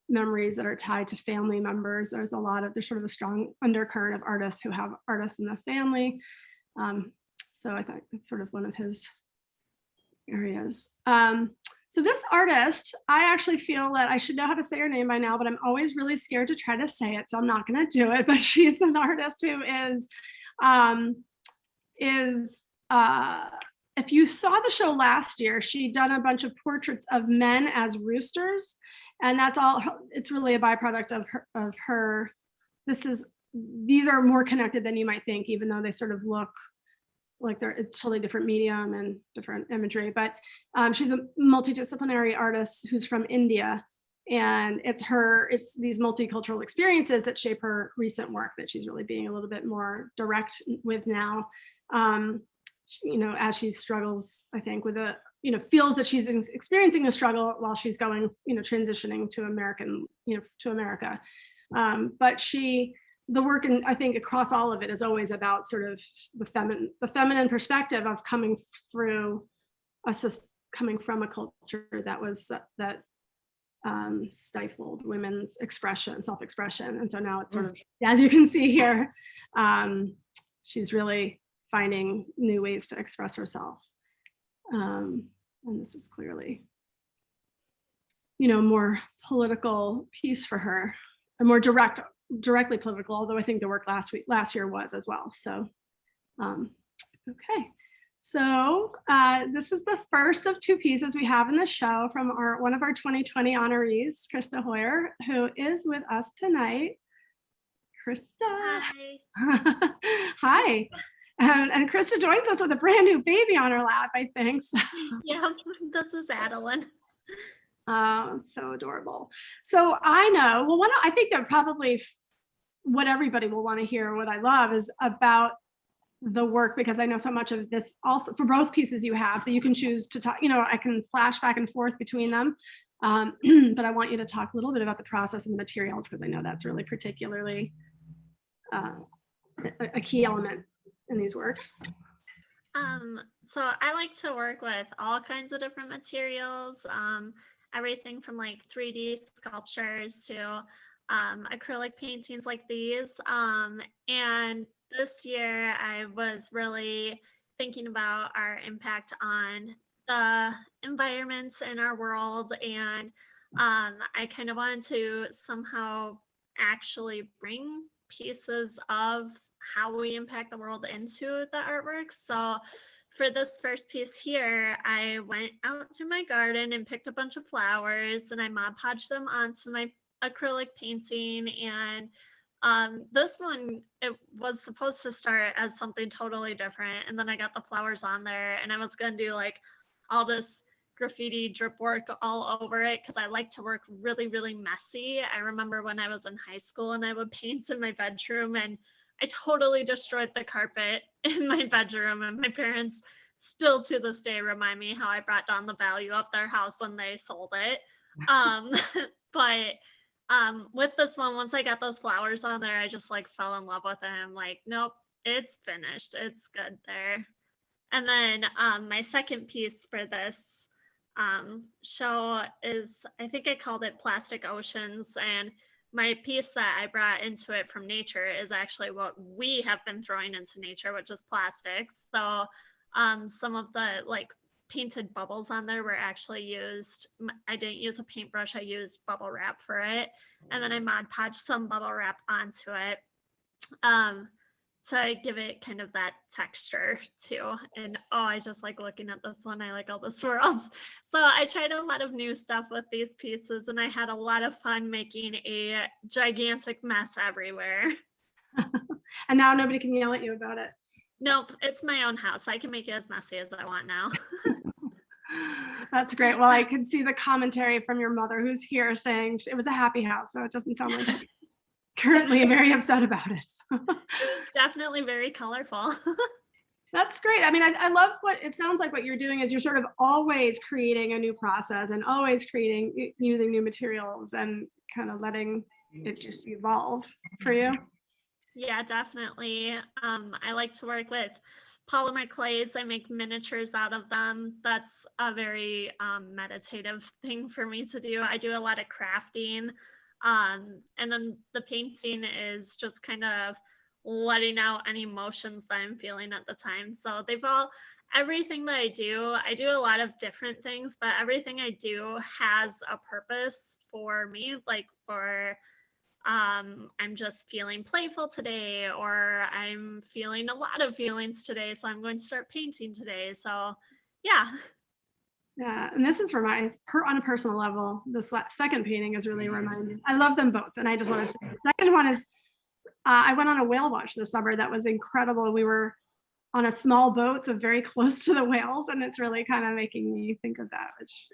memories that are tied to family members. There's sort of a strong undercurrent of artists who have artists in the family. So I thought it's sort of one of his areas. So this artist, I actually feel that I should know how to say her name by now, but I'm always really scared to try to say it, so I'm not going to do it. But she's an artist who if you saw the show last year, she'd done a bunch of portraits of men as roosters, and that's all. It's really a byproduct of her. These are more connected than you might think, even though they sort of look like it's totally different medium and different imagery. But she's a multidisciplinary artist who's from India, and it's these multicultural experiences that shape her recent work that she's really being a little bit more direct with now. You know, as she struggles, I think, with a feels that she's experiencing a struggle while she's going, transitioning to America. But the work, and I think across all of it, is always about sort of the feminine perspective of coming from a culture that stifled women's self-expression. And so now it's sort of, as you can see here, she's really finding new ways to express herself. And this is clearly, more political piece for her, a more directly political, although I think the work last year was as well. So, okay. So this is the first of two pieces we have in the show from one of our 2020 honorees, Krista Hoyer, who is with us tonight. Krista. Hi. Hi. And Krista joins us with a brand new baby on her lap, I think. So. Yeah, this is Adeline. Oh, so adorable. So I know, I think that probably what everybody will want to hear, what I love, is about the work, because I know so much of this also for both pieces you have, so you can choose to talk, I can flash back and forth between them. But I want you to talk a little bit about the process and the materials, because I know that's really particularly a key element in these works. So I like to work with all kinds of different materials, everything from like 3D sculptures to acrylic paintings like these. And this year I was really thinking about our impact on the environments in our world, and I kind of wanted to somehow actually bring pieces of how we impact the world into the artwork. So for this first piece here, I went out to my garden and picked a bunch of flowers, and I Mod Podged them onto my acrylic painting. And this one, it was supposed to start as something totally different, and then I got the flowers on there, and I was gonna do like all this graffiti drip work all over it, because I like to work really, really messy. I remember when I was in high school and I would paint in my bedroom, and I totally destroyed the carpet in my bedroom, and my parents still to this day remind me how I brought down the value of their house when they sold it. But with this one, once I got those flowers on there, I just like fell in love with it. I'm like, nope, it's finished. It's good there. And then my second piece for this show is, I think I called it Plastic Oceans. And my piece that I brought into it from nature is actually what we have been throwing into nature, which is plastics. So some of the like painted bubbles on there were actually used. I didn't use a paintbrush, I used bubble wrap for it. And then I Mod Podged some bubble wrap onto it. So I give it kind of that texture too. And I just like looking at this one. I like all the swirls. So I tried a lot of new stuff with these pieces, and I had a lot of fun making a gigantic mess everywhere. And now nobody can yell at you about it. Nope, it's my own house. I can make it as messy as I want now. That's great. Well, I can see the commentary from your mother, who's here, saying it was a happy house, so it doesn't sound like she's currently very upset about it. It was definitely very colorful. That's great. I mean, I love what it sounds like. What you're doing is you're sort of always creating a new process and always using new materials and kind of letting it just evolve for you. Yeah, definitely. I like to work with polymer clays. I make miniatures out of them. That's a very meditative thing for me to do. I do a lot of crafting. And then the painting is just kind of letting out any emotions that I'm feeling at the time. So everything that I do a lot of different things, but everything I do has a purpose for me, like for I'm just feeling playful today, or I'm feeling a lot of feelings today, so I'm going to start painting today. So yeah. Yeah, and this is on a personal level, this second painting is really reminding. I love them both, and I just want to say the second one is I went on a whale watch this summer that was incredible. We were on a small boat, so very close to the whales, and it's really kind of making me think of that. Which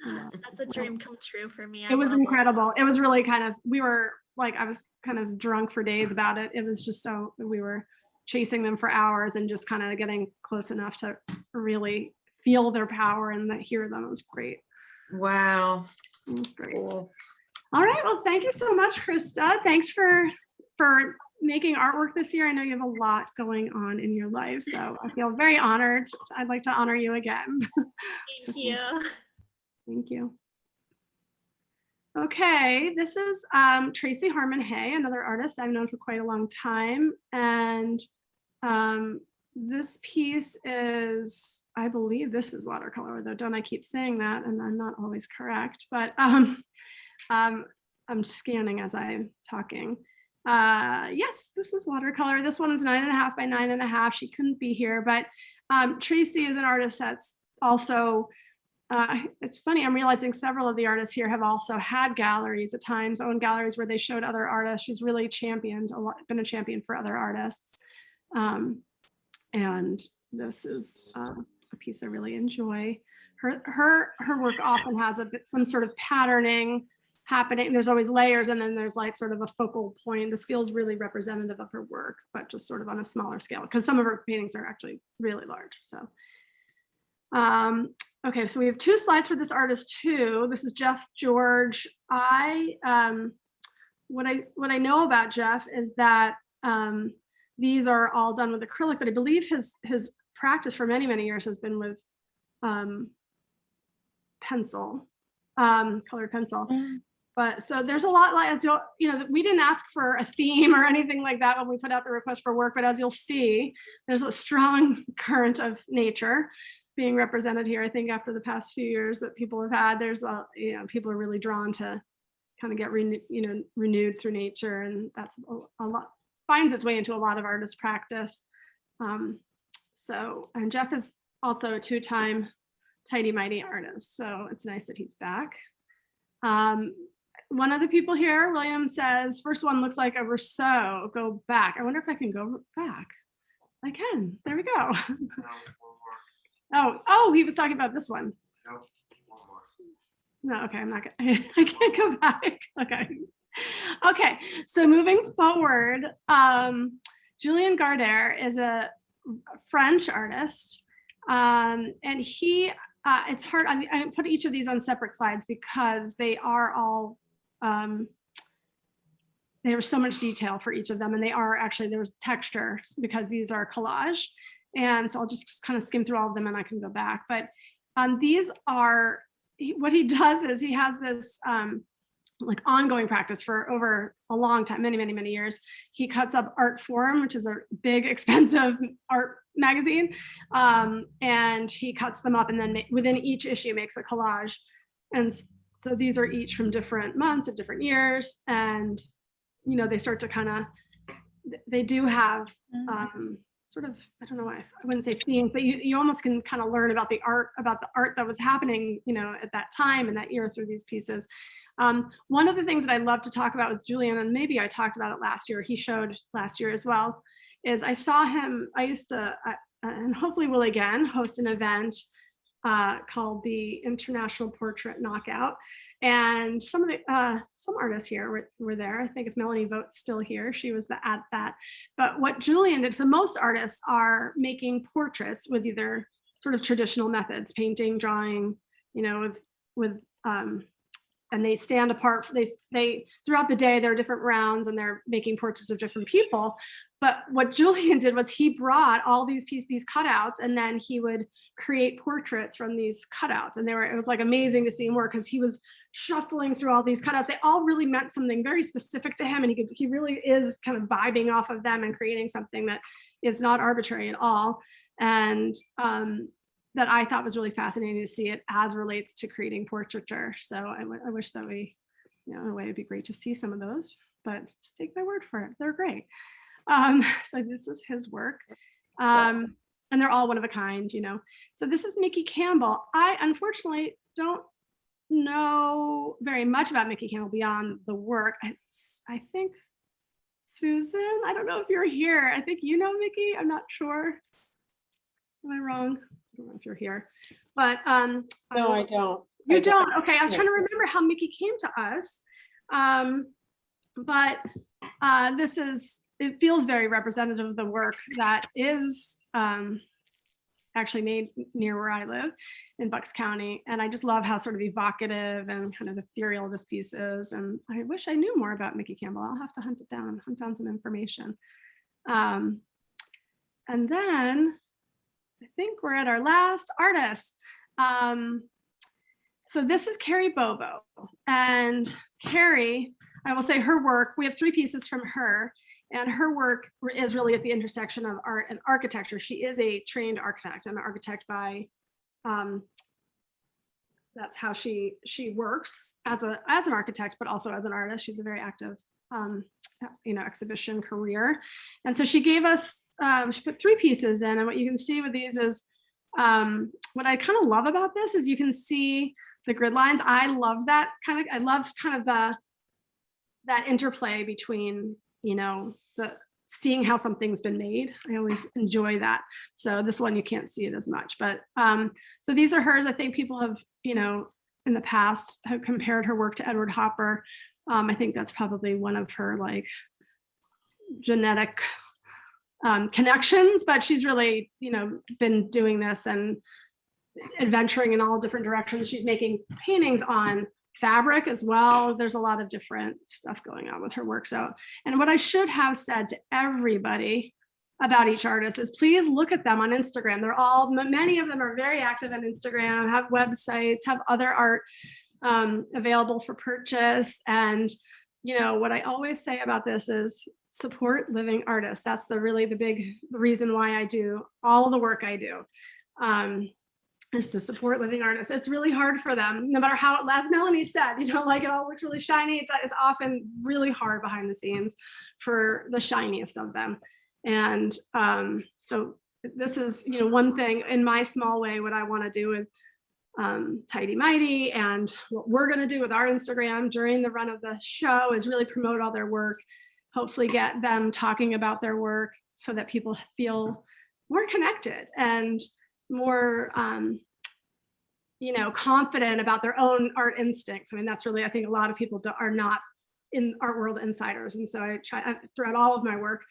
that's a dream come true for me. It was incredible. It was really kind of, we were like, I was kind of drunk for days about it. It was just we were chasing them for hours and just kind of getting close enough to really feel their power and that hear them. It was great. Wow. It was great. Cool. All right. Well, thank you so much, Krista. Thanks for making artwork this year. I know you have a lot going on in your life, so I feel very honored. I'd like to honor you again. Thank you. Thank you. Okay, this is Tracy Harman Haye, another artist I've known for quite a long time. And this piece is, I believe this is watercolor, though don't I keep saying that, and I'm not always correct, but I'm scanning as I'm talking. Yes, this is watercolor. This one is 9.5 by 9.5. She couldn't be here, but Tracy is an artist that's also, it's funny, I'm realizing several of the artists here have also had galleries at times, own galleries where they showed other artists. She's really championed a lot, been a champion for other artists. And this is a piece I really enjoy. Her work often has some sort of patterning happening. There's always layers, and then there's like sort of a focal point. This feels really representative of her work, but just sort of on a smaller scale, because some of her paintings are actually really large. So, okay, so we have 2 slides for this artist too. This is Jeff George. What I know about Jeff is that these are all done with acrylic, but I believe his practice for many, many years has been with pencil, colored pencil. But so there's a lot, like, as we didn't ask for a theme or anything like that when we put out the request for work, but as you'll see, there's a strong current of nature being represented here. I think after the past few years that people have had, there's people are really drawn to kind of get renewed through nature, and that's a lot, finds its way into a lot of artist practice. And Jeff is also a 2-time Tighty Mighty artist, so it's nice that he's back. One of the people here, William, says, first one looks like a Rousseau. Go back. I wonder if I can go back. I can. There we go. Oh, he was talking about this one. No, okay, I'm not gonna, I can't go back. Okay, so moving forward, Julian Garder is a French artist, and he, it's hard, I put each of these on separate slides because they are all, there's so much detail for each of them, and they are actually, there's texture because these are collage. And so I'll just kind of skim through all of them and I can go back. But these are, what he does is he has this like ongoing practice for over a long time, many, many, many years. He cuts up Art Forum, which is a big, expensive art magazine. And he cuts them up, and then within each issue makes a collage. And so these are each from different months of different years. And, they start to kind of, they do have sort of, I don't know, I wouldn't say themes, but you almost can kind of learn about the art that was happening, at that time and that year through these pieces. One of the things that I love to talk about with Julian, and maybe I talked about it last year, he showed last year as well, is I saw him, I used to, and hopefully will again, host an event called the International Portrait Knockout. And some artists here were there. I think if Melanie Vote's still here, she was at that. But what Julian did, so most artists are making portraits with either sort of traditional methods, painting, drawing, and they stand apart. They throughout the day, there are different rounds and they're making portraits of different people. But what Julian did was he brought all these cutouts, and then he would create portraits from these cutouts. And it was like amazing to see him work because he was shuffling through all these cutouts. They all really meant something very specific to him. And he really is kind of vibing off of them and creating something that is not arbitrary at all. And that I thought was really fascinating to see it as relates to creating portraiture. So I wish that in a way it'd be great to see some of those, but just take my word for it. They're great. So this is his work. And they're all one of a kind, So this is Mickey Campbell. I unfortunately don't know very much about Mickey Campbell beyond the work. I think Susan, I don't know if you're here. I think you know Mickey. I'm not sure. Am I wrong? I don't know if you're here, but no, I don't. You don't. Okay, I was trying to remember how Mickey came to us, but it feels very representative of the work that is actually made near where I live in Bucks County. And I just love how sort of evocative and kind of ethereal this piece is. And I wish I knew more about Mickey Campbell. I'll have to hunt down some information. And then I think we're at our last artist. So this is Carrie Bobo. And Carrie, I will say her work, we have 3 pieces from her. And her work is really at the intersection of art and architecture. She is a trained architect, an architect by, that's how she works as an architect, but also as an artist. She's a very active, exhibition career. And so she gave us, she put 3 pieces in, and what you can see with these is, what I kind of love about this is you can see the grid lines. I love that I love that interplay between, the seeing how something's been made. I always enjoy that. So this one, you can't see it as much, but so these are hers. I think people have, in the past have compared her work to Edward Hopper. I think that's probably one of her like genetic connections, but she's really, been doing this and adventuring in all different directions. She's making paintings on fabric as well. There's a lot of different stuff going on with her work. So, and what I should have said to everybody about each artist is please look at them on Instagram. Many of them are very active on Instagram, have websites, have other art available for purchase. And, what I always say about this is support living artists. That's the big reason why I do all the work I do. Is to support living artists. It's really hard for them, no matter how, as Melanie said, it all looks really shiny. It's often really hard behind the scenes for the shiniest of them. And so this is, one thing in my small way, what I want to do with Tighty Mighty and what we're going to do with our Instagram during the run of the show is really promote all their work, hopefully get them talking about their work so that people feel more connected and more confident about their own art instincts. I mean, that's really, I think a lot of people are not in art world insiders. And so I try throughout all of my work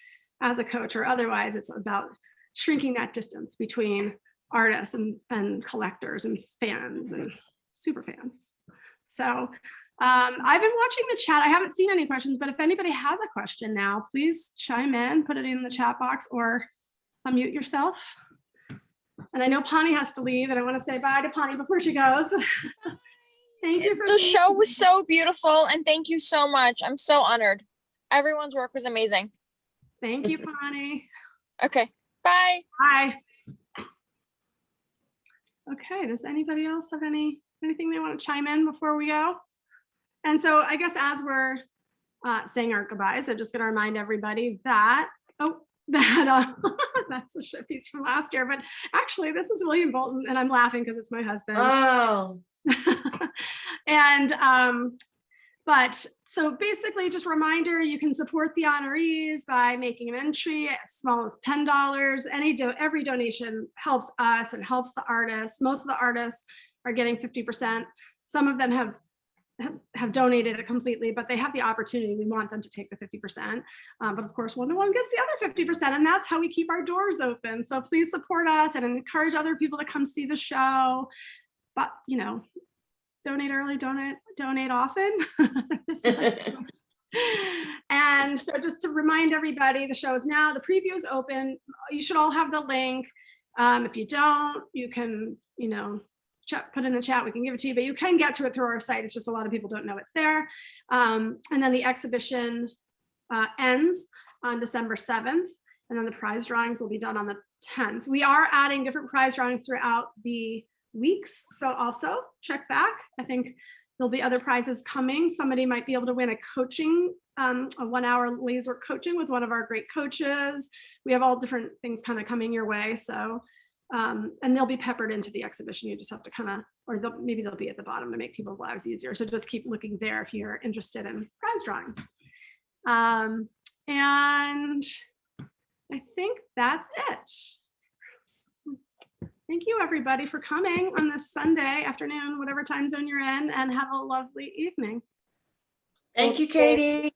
as a coach or otherwise, it's about shrinking that distance between artists and collectors and fans and super fans. So I've been watching the chat. I haven't seen any questions, but if anybody has a question now, please chime in, put it in the chat box or unmute yourself. And I know Pawnee has to leave, and I want to say bye to Pawnee before she goes. Thank you. The show was so beautiful, and thank you so much. I'm so honored. Everyone's work was amazing. Thank you, Pawnee. Okay, bye. Bye. Okay, does anybody else have anything they want to chime in before we go? And so I guess as we're saying our goodbyes, I'm just going to remind everybody that, that's a showpiece from last year, but actually this is William Bolton, and I'm laughing because it's my husband. Oh. And but so basically just a reminder, you can support the honorees by making an entry as small as $10. Every donation helps us and helps the artists. Most of the artists are getting 50%. Some of them have donated it completely, but they have the opportunity. We want them to take the 50%. But of course, one gets the other 50%, and that's how we keep our doors open. So please support us and encourage other people to come see the show. But, donate early, donate often. And so just to remind everybody, the show is now, the preview is open. You should all have the link. If you don't, you can, put in the chat, we can give it to you, but you can get to it through our site. It's just a lot of people don't know it's there. And then the exhibition ends on December 7th, and then the prize drawings will be done on the 10th. We are adding different prize drawings throughout the weeks, so also check back. I think there'll be other prizes coming. Somebody might be able to win a coaching, a 1-hour laser coaching with one of our great coaches. We have all different things kind of coming your way. So and they'll be peppered into the exhibition. You just have to maybe they'll be at the bottom to make people's lives easier. So just keep looking there if you're interested in prize drawings. And I think that's it. Thank you everybody for coming on this Sunday afternoon, whatever time zone you're in, and have a lovely evening. Thank you, Katie.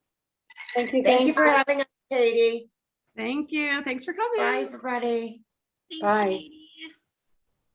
Thank you for having us, Katie. Thank you. Thanks for coming. Bye, everybody. Thanks, Bye. Katie.